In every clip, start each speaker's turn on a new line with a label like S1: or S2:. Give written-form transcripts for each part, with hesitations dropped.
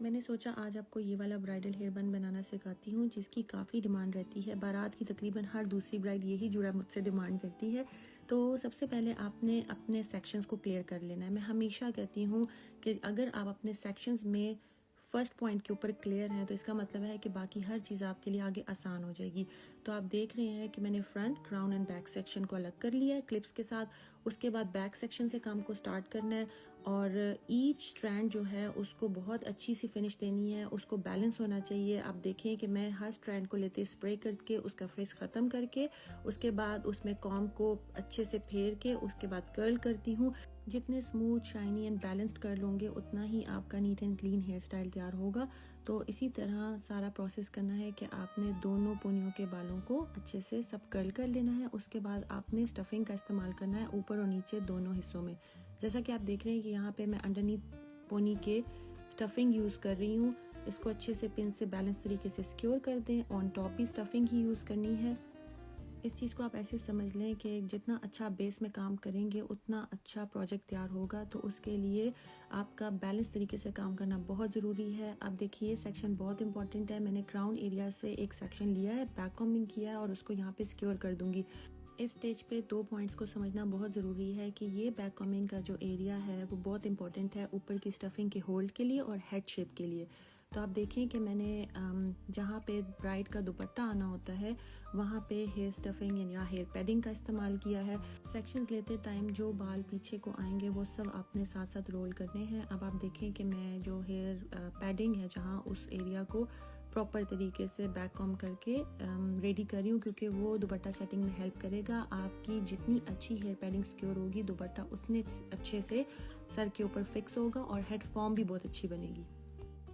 S1: मैंने सोचा आज आपको ये वाला ब्राइडल हेयर बन बनाना सिखाती हूँ, जिसकी काफ़ी डिमांड रहती है। बारात की तकरीबन हर दूसरी ब्राइड यही जुड़ा मुझसे डिमांड करती है। तो सबसे पहले आपने अपने सेक्शंस को क्लियर कर लेना है। मैं हमेशा कहती हूँ कि अगर आप अपने सेक्शंस में फर्स्ट पॉइंट के ऊपर क्लियर हैं तो इसका मतलब है कि बाकी हर चीज़ आपके लिए आगे आसान हो जाएगी। तो आप देख रहे हैं कि मैंने front, crown and back section को अलग कर लिया है क्लिप्स के साथ। उसके बाद बैक सेक्शन से काम को स्टार्ट करना है और ईच स्ट्रैंड जो है उसको बहुत अच्छी सी फिनिश देनी है, उसको बैलेंस होना चाहिए। आप देखें कि मैं हर स्ट्रैंड को लेते स्प्रे करके उसका फ्रिज ख़त्म करके उसके बाद उसमें कॉम्ब को अच्छे से फेर के उसके बाद कर्ल करती हूँ। जितने स्मूथ, शाइनी एंड बैलेंस्ड कर लोगे उतना ही आपका neat and clean hairstyle तैयार होगा। तो इसी तरह सारा प्रोसेस करना है कि आपने दोनों पोनियों के बालों को अच्छे से सब कर्ल कर लेना है। उसके बाद आपने स्टफिंग का इस्तेमाल करना है ऊपर और नीचे दोनों हिस्सों में। जैसा कि आप देख रहे हैं कि यहाँ पे मैं अंडरनीथ पोनी के स्टफिंग यूज़ कर रही हूँ। इसको अच्छे से पिन से बैलेंस तरीके से सिक्योर कर दें। ऑन टॉप भी स्टफिंग ही यूज़ करनी है। इस चीज़ को आप ऐसे समझ लें कि जितना अच्छा बेस में काम करेंगे उतना अच्छा प्रोजेक्ट तैयार होगा। तो उसके लिए आपका बैलेंस तरीके से काम करना बहुत ज़रूरी है। आप देखिए सेक्शन बहुत इंपॉर्टेंट है। मैंने क्राउन एरिया से एक सेक्शन लिया है, बैक कॉम्बिंग किया है और उसको यहाँ पे सिक्योर कर दूंगी। इस स्टेज पे 2 पॉइंट्स को समझना बहुत ज़रूरी है कि ये बैक कॉम्बिंग का जो एरिया है वो बहुत इंपॉर्टेंट है ऊपर की स्टफिंग के होल्ड के लिए और हेड शेप के लिए। तो आप देखें कि मैंने जहाँ पे ब्राइड का दुपट्टा आना होता है वहाँ पे हेयर स्टफिंग या हेयर पैडिंग का इस्तेमाल किया है। सेक्शंस लेते टाइम जो बाल पीछे को आएंगे वो सब आपने साथ साथ रोल करने हैं। अब आप देखें कि मैं जो हेयर पैडिंग है जहाँ उस एरिया को प्रॉपर तरीके से बैक कॉम करके रेडी कर रही हूँ, क्योंकि वो दुपट्टा सेटिंग में हेल्प करेगा। आपकी जितनी अच्छी हेयर पैडिंग सिक्योर होगी दुपट्टा उतने अच्छे से सर के ऊपर फिक्स होगा और हेड फॉर्म भी बहुत अच्छी बनेगी।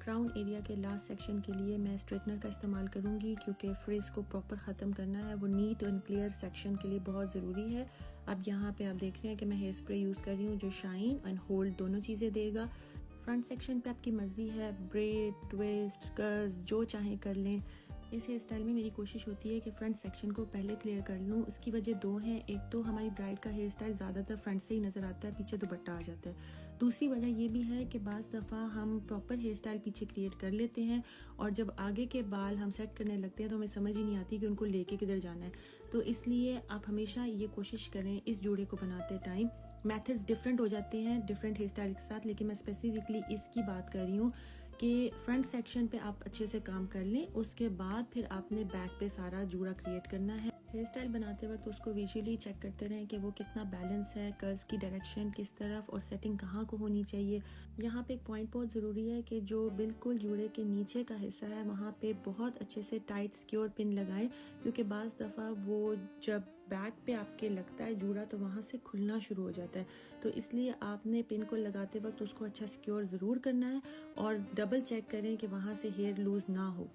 S1: क्राउन एरिया के लास्ट सेक्शन के लिए मैं स्ट्रेटनर का इस्तेमाल करूंगी, क्योंकि फ्रिज को प्रॉपर ख़त्म करना है। वो नीट एंड क्लियर सेक्शन के लिए बहुत ज़रूरी है। अब यहाँ पे आप देख रहे हैं कि मैं हेयर स्प्रे यूज़ कर रही हूँ जो शाइन एंड होल्ड दोनों चीज़ें देगा। फ्रंट सेक्शन पे आपकी मर्जी है, ब्रेड, ट्विस्ट, कर्ल्स जो चाहें कर लें। इस हेयर स्टाइल में मेरी कोशिश होती है कि फ्रंट सेक्शन को पहले क्लियर कर लूँ। उसकी वजह 2 हैं। एक तो हमारी ब्राइड का हेयर स्टाइल ज़्यादातर फ्रंट से ही नज़र आता है, पीछे दुपट्टा आ जाता है। दूसरी वजह ये भी है कि बाज़ दफ़ा हम प्रॉपर हेयर स्टाइल पीछे क्रिएट कर लेते हैं और जब आगे के बाल हम सेट करने लगते हैं तो हमें समझ ही नहीं आती कि उनको लेके किधर जाना है। तो इसलिए आप हमेशा ये कोशिश करें इस जोड़े को बनाते टाइम। मेथड्स डिफरेंट हो जाते हैं डिफरेंट हेयर स्टाइल के साथ, लेकिन मैं स्पेसिफिकली इसकी बात कर रही हूँ कि फ्रंट सेक्शन पे आप अच्छे से काम कर लें। उसके बाद फिर आपने बैक पे सारा जूड़ा क्रिएट करना है। हेयर स्टाइल बनाते वक्त उसको विजुअली चेक करते रहें कि वो कितना बैलेंस है, कर्ल्स की डायरेक्शन किस तरफ और सेटिंग कहाँ को होनी चाहिए। यहाँ पे एक पॉइंट बहुत ज़रूरी है कि जो बिल्कुल जूड़े के नीचे का हिस्सा है वहाँ पे बहुत अच्छे से टाइट सिक्योर पिन लगाएं, क्योंकि बाज़ दफ़ा वो जब बैक पे आपके लगता है जूड़ा तो वहाँ से खुलना शुरू हो जाता है। तो इसलिए आपने पिन को लगाते वक्त उसको अच्छा सिक्योर ज़रूर करना है और डबल चेक करें कि वहाँ से हेयर लूज ना हो।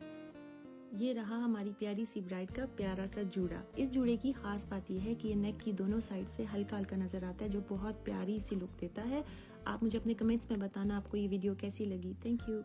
S1: ये रहा हमारी प्यारी सी ब्राइड का प्यारा सा जूड़ा। इस जूड़े की खास बात यह है कि ये नेक की दोनों साइड से हल्का हल्का नजर आता है, जो बहुत प्यारी सी लुक देता है। आप मुझे अपने कमेंट्स में बताना आपको ये वीडियो कैसी लगी। Thank you.